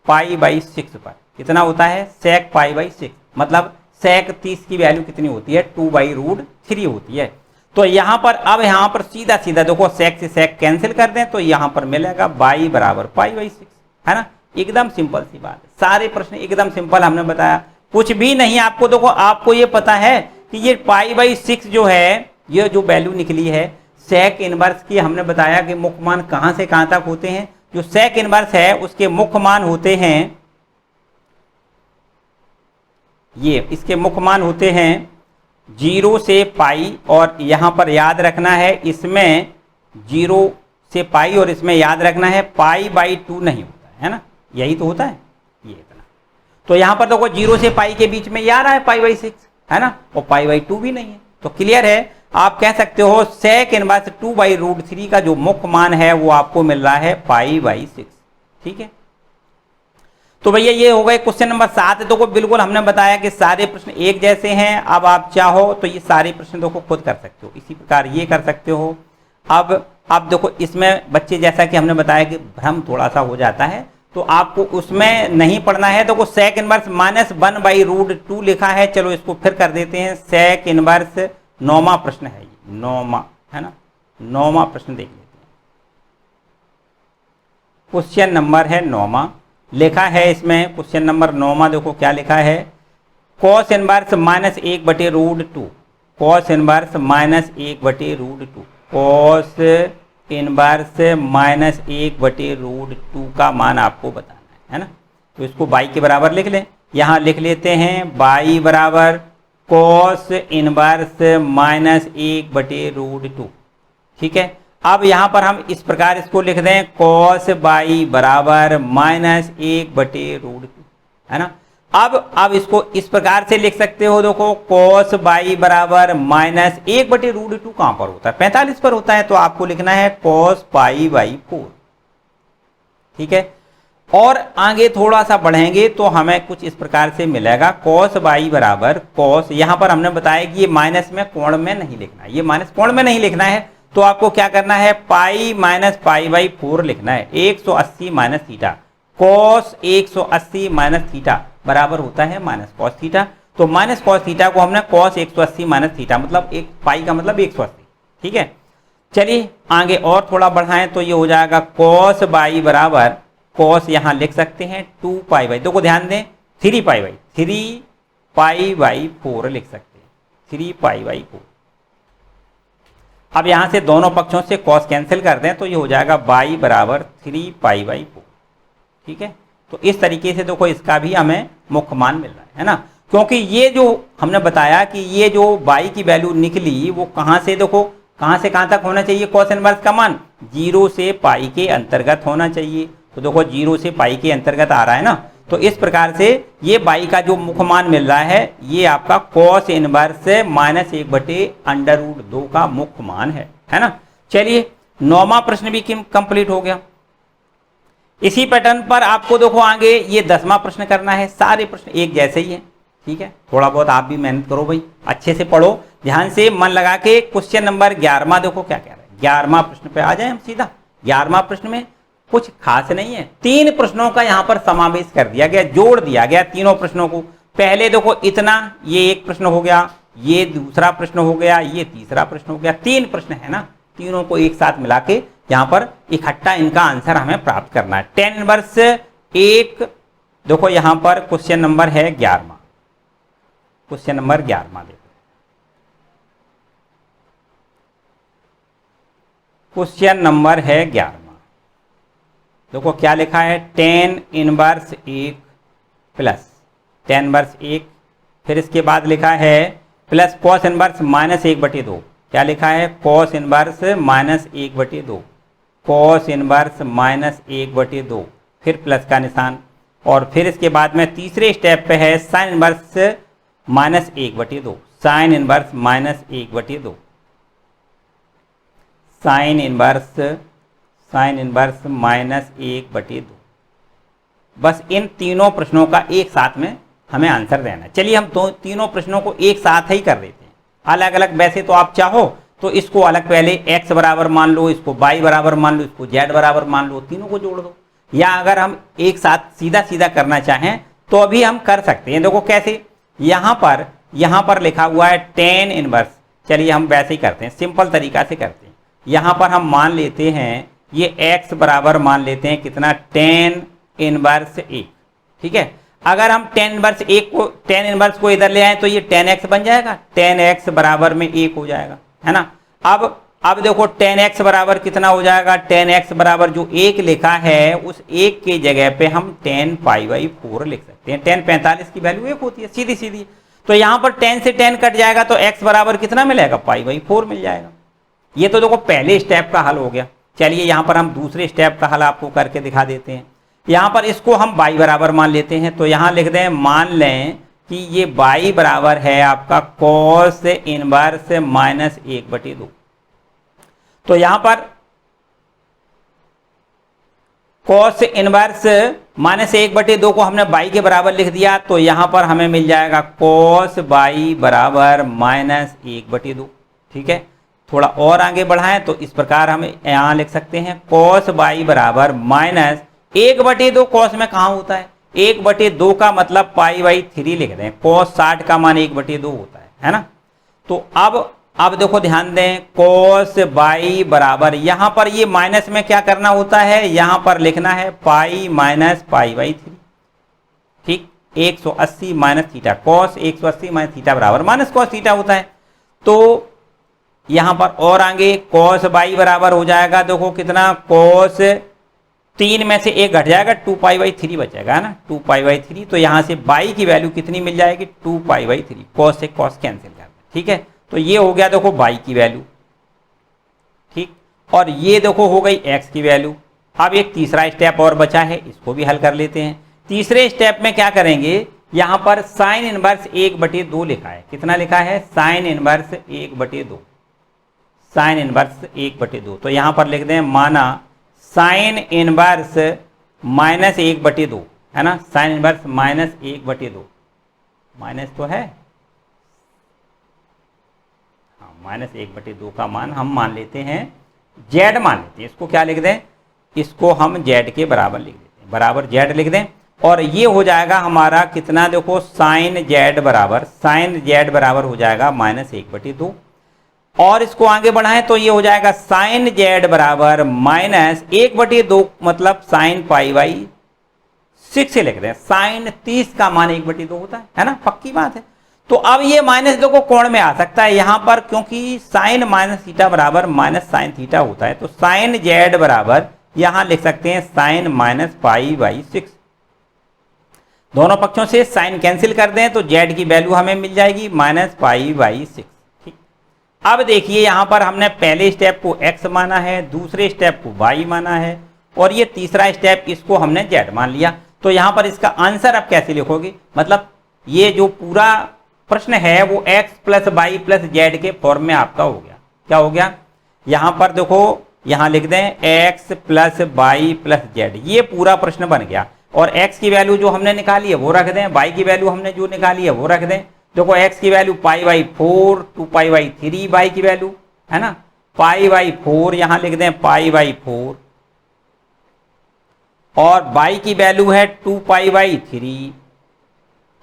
पाई बाई 6 पर, कितना होता है, sec पाई बाई 6, मतलब sec 30 की वैल्यू कितनी होती है, 2/√3 होती है। तो यहां पर अब यहां पर सीधा सीधा देखो sec से sec कैंसिल कर दें तो यहां पर मिलेगा बाई बराबर पाई बाई 6, है ना। एकदम सिंपल सी बात है, सारे प्रश्न एकदम सिंपल हमने बताया, कुछ भी नहीं। आपको देखो, आपको ये पता है कि ये पाई बाई 6 जो है, ये जो वैल्यू निकली है sec इनवर्स की, हमने बताया कि मुख्य मान कहां से कहां तक होते हैं। जो sec इनवर्स है उसके मुख्य मान होते हैं, ये इसके मुख्य मान होते हैं 0 से पाई, और यहां पर याद रखना है इसमें 0 से पाई और इसमें याद रखना है पाई बाई 2 नहीं होता है ना, यही तो होता है ये इतना। तो यहां पर देखो 0 से पाई के बीच में ये आ रहा है पाई बाई 6, है ना, और पाई बाई 2 भी नहीं है। तो क्लियर है, आप कह सकते हो sec इनवर्स 2/√3 का जो मुख्य मान है वो आपको मिल रहा है पाई बाई 6। ठीक है, तो भैया ये हो गए क्वेश्चन नंबर 7। देखो बिल्कुल हमने बताया कि सारे प्रश्न एक जैसे हैं। अब आप चाहो तो ये सारे प्रश्न देखो खुद कर सकते हो, इसी प्रकार ये कर सकते हो। अब देखो इसमें बच्चे, जैसा कि हमने बताया कि भ्रम थोड़ा सा हो जाता है, तो आपको उसमें नहीं पढ़ना है। देखो sec इनवर्स -1/√2 लिखा है, चलो इसको फिर कर देते हैं। sec इनवर्स 9वां प्रश्न है, 9वां, है ना, 9वां प्रश्न देख लेते हैं। क्वेश्चन नंबर है 9वां, लिखा है इसमें क्वेश्चन नंबर 9वां, देखो क्या लिखा है, cos inverse -1/√2, cos inverse -1/√2, cos inverse -1/√2 का मान आपको बताना है ना। तो इसको बाई के बराबर लिख लें, यहां लिख लेते हैं बाई बराबर cos इनवर्स -1/√2। ठीक है, अब यहां पर हम इस प्रकार इसको लिख दें cos बाई बराबर -1/√2, है ना। अब इसको इस प्रकार से लिख सकते हो, देखो cos बाई बराबर -1/√2 कहां पर होता है, 45 पर होता है, तो आपको लिखना है cos पाई बाई 4। ठीक है, और आगे थोड़ा सा बढ़ेंगे तो हमें कुछ इस प्रकार से मिलेगा cos y बराबर cos, यहां पर हमने बताया कि ये माइनस में कोण में नहीं लिखना है, ये माइनस कोण में नहीं लिखना है, तो आपको क्या करना है पाई माइनस पाई बाई 4 लिखना है। 180 minus theta cos 180 minus theta बराबर होता है माइनस कॉस थीटा। तो माइनस कॉस थीटा को हमने cos 180 माइनस थीटा मतलब एक पाई का मतलब 180, ठीक है। चलिए आगे और थोड़ा बढ़ाएं तो ये हो जाएगा cos बाई बराबर cos यहां लिख सकते हैं 2 पाई बाई, देखो ध्यान दें 3 पाई बाई 3 पाई बाई 4 लिख सकते हैं, 3 पाई बाई 4। अब यहां से दोनों पक्षों से cos कैंसिल कर दें तो ये हो जाएगा बाई बराबर 3 पाई बाई 4, ठीक है। तो इस तरीके से देखो इसका भी हमें मुख्य मान मिल रहा है ना, क्योंकि ये जो हमने बताया कि ये जो y की वैल्यू निकली वो कहां से, देखो कहां से कहां तक होना चाहिए cos इनवर्स का मान 0 से पाई के अंतर्गत होना चाहिए। तो देखो 0 से पाई के अंतर्गत आ रहा है ना, तो इस प्रकार से ये y का जो मुख्य मान मिल रहा है ये आपका cos इनवर्स -1/√2 का मुख्य मान है ना। चलिए 9वां प्रश्न भी कंप्लीट हो गया। इसी पैटर्न पर आपको देखो आगे ये 10वां प्रश्न करना है, सारे प्रश्न एक जैसे ही हैं, ठीक है। थोड़ा बहुत आप भी मेहनत करो भाई, अच्छे से पढ़ो, ध्यान से मन लगा के। क्वेश्चन नंबर 11वां देखो क्या कह रहा है। 11वां प्रश्न पे आ जाए हम सीधा। 11वां प्रश्न में कुछ खास नहीं है, 3 प्रश्नों का यहाँ पर समावेश कर दिया गया, जोड़ दिया गया तीनों प्रश्नों को। पहले देखो इतना, ये एक प्रश्न हो गया, ये दूसरा प्रश्न हो गया, ये तीसरा प्रश्न हो गया, 3 प्रश्न है ना, तीनों को एक साथ मिला के यहाँ पर इकट्ठा इनका आंसर हमें प्राप्त करना है। 10 इनवर्स 1 देखो यहाँ पर क्वेश्चन नंबर है 11वां, क्वेश्चन नंबर 11वां देखो, क्वेश्चन नंबर है 11वां। देखो क्या लिखा है 10 इनवर्स 1 प्लस 10 इनवर्स 1, फिर इसके बाद लिखा है प्लस cos इनवर्स -1/2। क्या लिखा है cos इनवर्स -1/2, cos इनवर्स -1/2, फिर प्लस का निशान, और फिर इसके बाद में तीसरे स्टेप पे है sin inverse -1/2, sin inverse -1/2, sin inverse -1/2। बस इन तीनों प्रश्नों का एक साथ में हमें आंसर देना है। चलिए हम तीनों प्रश्नों को एक साथ ही कर देते हैं, अलग अलग। वैसे तो आप चाहो तो इसको अलग पहले x बराबर मान लो, इसको y बराबर मान लो, इसको z बराबर मान लो, तीनों को जोड़ दो। या अगर हम एक साथ सीधा सीधा करना चाहें तो अभी हम कर सकते हैं। देखो कैसे, यहाँ पर लिखा हुआ है 10 इनवर्स, चलिए हम वैसे ही करते हैं, सिंपल तरीका से करते हैं। यहाँ पर हम मान लेते हैं ये x बराबर मान लेते हैं कितना 10 इनवर्स 1, ठीक है। अगर हम 10 इनवर्स को इधर ले आए तो ये 10x बन जाएगा, 10x बराबर में 1 हो जाएगा, है ना। अब देखो 10x बराबर कितना हो जाएगा, 10x बराबर जो 1 लिखा है उस 1 के जगह पे हम 10 पाई बाई 4 लिख सकते हैं। 10 45 की वैल्यू 1 होती है, सीधी सीधी। तो यहाँ पर 10 से 10 कट जाएगा तो x बराबर कितना मिलेगा, पाई बाई 4 मिल जाएगा। ये तो देखो पहले स्टेप का हल हो गया। चलिए यहाँ पर हम दूसरे स्टेप का हल आपको करके दिखा देते हैं। यहाँ पर इसको हम y बराबर मान लेते हैं, तो यहाँ लिख दें, मान लें कि ये y बराबर है आपका cos इनवर्स -1/2। तो यहाँ पर cos इनवर्स -1/2 को हमने y के बराबर लिख दिया, तो यहाँ पर हमें मिल जाएगा cos y बराबर -1/2, ठीक है। थोड़ा और आगे बढ़ाएं तो इस प्रकार हम यहाँ लिख सकते हैं cos y बराबर -1/2। cos में कहाँ होता है 1/2 का मतलब π/3 लिख दें, cos 60 का मान 1/2 होता है ना। तो अब देखो ध्यान दें, cos y बराबर यहाँ पर ये माइनस में क्या करना होता है, यहाँ पर लिखना है पाई माइनस π/3, ठीक। 180 minus theta, cos 180 minus theta बराबर माइनस cos थीटा होता है। तो यहाँ पर और आगे cos y बराबर हो जाएगा, देखो कितना, cos 3 में से 1 घट जाएगा, 2π/3 बचेगा, है ना, 2π/3। तो यहाँ से y की वैल्यू कितनी मिल जाएगी, 2π/3। cos से cos कैंसिल कर दें, ठीक है। तो ये हो गया देखो y की वैल्यू, ठीक। और ये देखो हो गई x की वैल्यू। अब एक तीसरा स्टेप और बचा है, इसको भी हल कर लेते हैं। तीसरे स्टेप में क्या करेंगे, यहाँ पर sin इनवर्स 1/2 लिखा है, कितना लिखा है, sin इनवर्स 1/2, sin इनवर्स 1/2। तो यहाँ पर लिख दें, माना sin इनवर्स -1/2 है ना, साइन इनवर्स -1/2, माइनस तो है, हाँ -1/2 का मान हम मान लेते हैं z मान लेते हैं, इसको क्या लिख दें, इसको हम z के बराबर लिख देते हैं, बराबर z लिख दें और ये हो जाएगा हमारा कितना, देखो साइन z बराबर हो जाएगा -1/2 और इसको आगे बढ़ाएं तो ये हो जाएगा साइन z बराबर -1/2 मतलब साइन π/6 से लिख दें, साइन 30 का मान 1/2 होता है ना, पक्की बात है। तो अब ये माइनस देखो कोण में आ सकता है यहां पर, क्योंकि साइन माइनस थीटा बराबर माइनस साइन थीटा होता है, तो साइन z बराबर यहां लिख सकते हैं साइन -π/6, दोनों पक्षों से साइन कैंसिल कर दें तो z की वैल्यू हमें मिल जाएगी -π/6। ठीक, अब देखिए यहां पर हमने पहले स्टेप को x माना है, दूसरे स्टेप को y माना है और ये तीसरा स्टेप इसको हमने z मान लिया। तो यहां पर इसका आंसर अब कैसे लिखोगे, मतलब ये जो पूरा प्रश्न है वो x + y + z के फॉर्म में आपका हो गया। क्या हो गया, यहां पर देखो यहां लिख दें x + y + z, ये पूरा प्रश्न बन गया और x की वैल्यू जो हमने निकाली है वो रख दें, y की वैल्यू हमने जो निकाली है वो रख दें। देखो x की वैल्यू π/4, 2π/3 y की वैल्यू है ना, π/4 यहां लिख दें π/4 और y की वैल्यू है 2π/3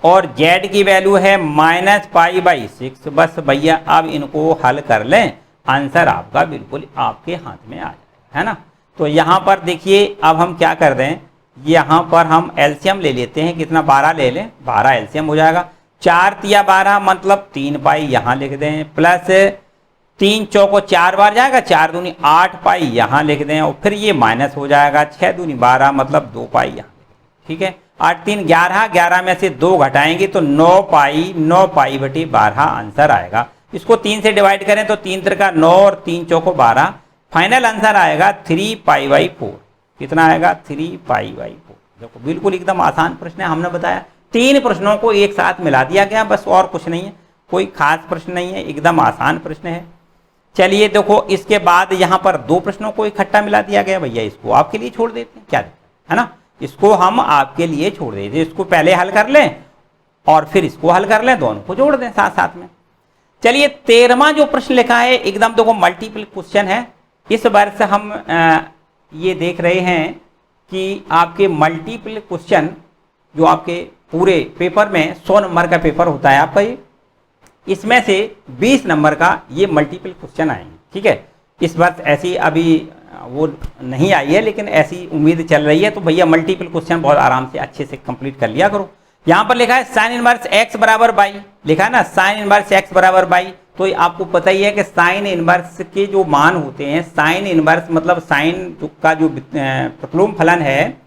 और z की वैल्यू है -π/6। बस भैया अब इनको हल कर लें, आंसर आपका बिल्कुल आपके हाथ में आ जाएगा, है ना। तो यहां पर देखिए अब हम क्या कर दें, यहां पर हम एलसीएम ले लेते हैं, कितना 12 ले लें, 12 एलसीएम हो जाएगा, 4 × 12 मतलब 3π यहां लिख दें, प्लस 3 चौको 4 बार जाएगा, 4 दूनी 8π यहां लिख दें और फिर ये माइनस हो जाएगा, 6 दूनी 12 मतलब 2π यहां। ठीक है, 8 3 11, 11 में से 2 घटाएंगे तो 9π/12 आंसर आएगा। इसको 3 से डिवाइड करें तो 3 × 9 और 3 चौको 12, फाइनल आंसर आएगा 3π/4। कितना आएगा, 3π/4। देखो बिल्कुल एकदम आसान प्रश्न है, हमने बताया 3 प्रश्नों को एक साथ मिला दिया गया, बस और कुछ नहीं है, कोई खास प्रश्न नहीं है, एकदम आसान प्रश्न है। चलिए देखो इसके बाद यहाँ पर 2 प्रश्नों को इकट्ठा मिला दिया गया, भैया इसको आपके लिए छोड़ देते हैं, क्या है ना, इसको हम आपके लिए छोड़ देते हैं, इसको पहले हल कर लें और फिर इसको हल कर लें, दोनों को जोड़ दें साथ साथ में। चलिए 13वां जो प्रश्न लिखा है एकदम देखो मल्टीपल क्वेश्चन है। इस वर्ष हम ये देख रहे हैं कि आपके मल्टीपल क्वेश्चन जो आपके पूरे पेपर में 100 नंबर का पेपर होता है आपका, ये इसमें से 20 नंबर का ये मल्टीपल क्वेश्चन आएंगे। ठीक है, इस वर्ष ऐसी अभी वो नहीं आई है लेकिन ऐसी उम्मीद चल रही है, तो भैया मल्टीपल क्वेश्चन बहुत आराम से अच्छे से कंप्लीट कर लिया करो। यहाँ पर लिखा है साइन इनवर्स x बराबर y, लिखा है ना साइन इनवर्स x बराबर y, तो आपको पता ही है कि साइन इनवर्स के जो मान होते हैं, साइन इनवर्स मतलब साइन का जो प्रतिलोम फलन है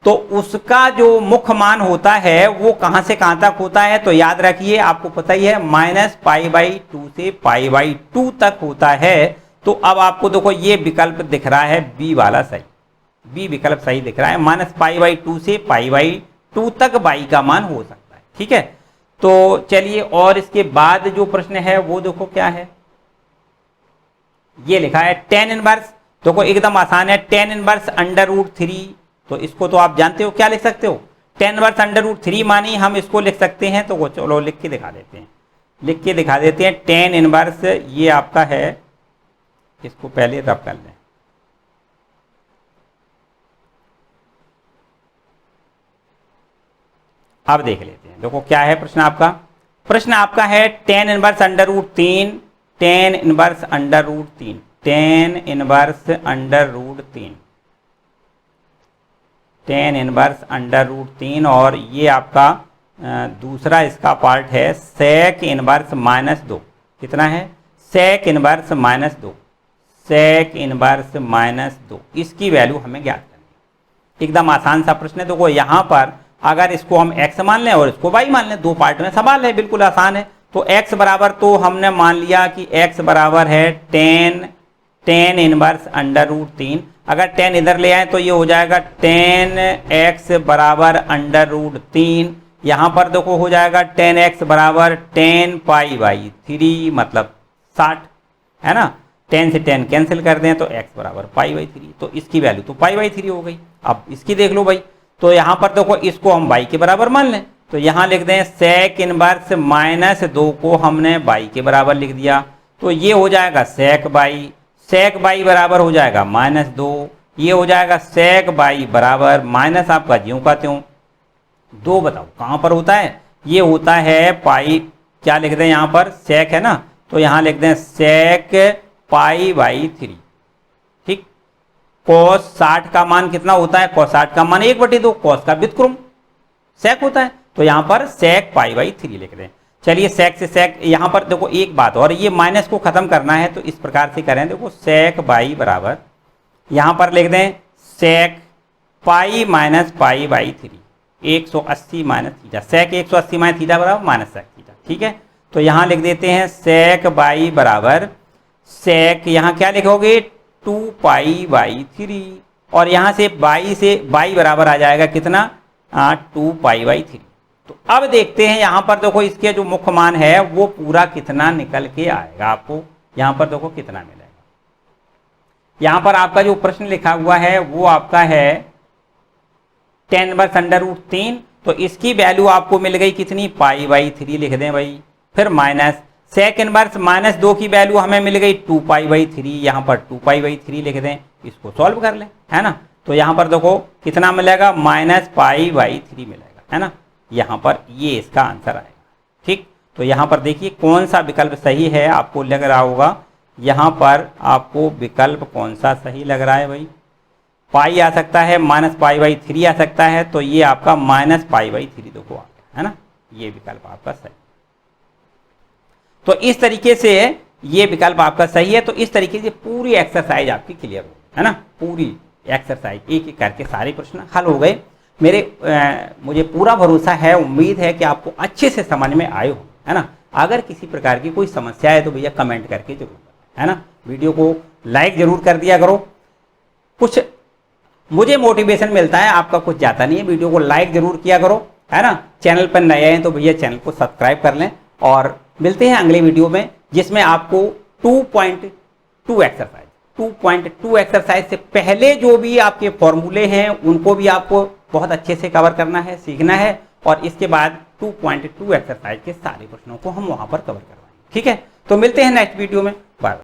तो उसका जो मुख्य मान होता है वो कहां से कहां तक होता है, तो याद रखिए आपको पता ही है -π/2 से π/2 तक होता है। तो अब आपको देखो ये विकल्प दिख रहा है बी वाला सही, बी विकल्प सही दिख रहा है, -π/2 से π/2 तक y का मान हो सकता है। ठीक है, तो चलिए और इसके बाद जो प्रश्न है वो देखो क्या है, ये लिखा है tan इनवर्स, देखो एकदम आसान है, tan इनवर्स √3, तो इसको तो आप जानते हो, क्या लिख सकते हो, tan इनवर्स √3 मानी हम इसको लिख सकते हैं, तो वो चलो लिख के दिखा देते हैं, लिख के दिखा देते हैं। tan इनवर्स ये आपका है, इसको पहले रब कर लें, अब देख लेते हैं। देखो क्या है प्रश्न आपका, प्रश्न आपका है tan inverse √3, tan inverse √3, tan inverse √3, tan inverse √3 और ये आपका दूसरा इसका पार्ट है sec इनवर्स -2, कितना है sec इनवर्स -2, sec इनवर्स -2, इसकी वैल्यू हमें ज्ञात करनी। एकदम आसान सा प्रश्न है। देखो यहाँ पर अगर इसको हम x मान लें और इसको y मान लें, 2 पार्ट में सवाल है, बिल्कुल आसान है। तो x बराबर तो हमने मान लिया कि x बराबर है tan इनवर्स √3, अगर tan इधर ले आए तो ये हो जाएगा tan x बराबर √3, यहाँ पर देखो हो जाएगा tan x बराबर tan π/3 मतलब 60, है ना, 10 से 10 कैंसिल कर दें तो x बराबर π/3, तो इसकी वैल्यू तो π/3 हो गई। अब इसकी देख लो भाई, तो यहां पर देखो इसको हम y के बराबर मान लें, तो यहां लिख दें सेक इनवर्स -2 को हमने y के बराबर लिख दिया, तो ये हो जाएगा सेक y बराबर हो जाएगा -2, ये हो जाएगा सेक y बराबर माइनस आपका ज्यों का त्यों 2। बताओ कहां पर होता है, ये होता है पाई, क्या लिख दें यहां पर सेक है ना, तो यहां लिख दें सेक π/3। ठीक, cos 60 का मान कितना होता है, cos 60 का मान 1/2 cos का व्युत्क्रम सेक होता है, तो यहां पर सेक π/3 लिख दें। चलिए सेक से सेक, यहां पर देखो एक बात और, ये माइनस को खत्म करना है तो इस प्रकार से करें, देखो सेक y बराबर यहां पर लिख दें सेक पाई माइनस π/3 180 माइनस थीटा, सेक 180 माइनस थीटा बराबर माइनस सेक थीटा। ठीक है, तो यहां लिख देते हैं सेक y बराबर सेक, यहां क्या लिखोगे 2π/3, और यहां से y बराबर आ जाएगा कितना 2π/3। तो अब देखते हैं यहां पर देखो इसके जो मुख्य मान है वो पूरा कितना निकल के आएगा, आपको यहां पर देखो कितना मिलेगा। यहां पर आपका जो प्रश्न लिखा हुआ है वो आपका है 10/√3, तो इसकी वैल्यू आपको मिल गई कितनी π/3 लिख दें भाई, फिर माइनस सेक इनवर्स -2 की वैल्यू हमें मिल गई 2π/3, यहां पर 2π/3 लिख दें, इसको सॉल्व कर लें, है ना। तो यहां पर देखो कितना मिलेगा -π/3 मिलेगा, है ना, यहां पर ये इसका आंसर आएगा। ठीक, तो यहां पर देखिए कौन सा विकल्प सही है, आपको लग रहा होगा यहां पर आपको विकल्प कौन सा सही लग रहा है भाई, पाई आ सकता है, -π/3 आ सकता है, तो ये आपका -π/3 देखो आ गया, है ना, ये विकल्प आपका सही। तो इस तरीके से ये विकल्प आपका सही है। तो इस तरीके से पूरी एक्सरसाइज आपकी क्लियर हो, है ना, पूरी एक्सरसाइज एक एक करके सारे प्रश्न हल हो गए। मुझे पूरा भरोसा है, उम्मीद है कि आपको अच्छे से समझ में आए हो, है ना। अगर किसी प्रकार की कोई समस्या है तो भैया कमेंट करके जरूर बताएं, है ना। वीडियो को लाइक जरूर कर दिया करो, कुछ मुझे मोटिवेशन मिलता है, आपका कुछ जाता नहीं है। वीडियो को लाइक जरूर किया करो, है ना। चैनल पर नए हैं तो भैया चैनल को सब्सक्राइब कर लें, और मिलते हैं अगले वीडियो में जिसमें आपको 2.2 एक्सरसाइज से पहले जो भी आपके फॉर्मूले हैं उनको भी आपको बहुत अच्छे से कवर करना है, सीखना है, और इसके बाद 2.2 एक्सरसाइज के सारे प्रश्नों को हम वहां पर कवर करवाएंगे। ठीक है, तो मिलते हैं नेक्स्ट वीडियो में।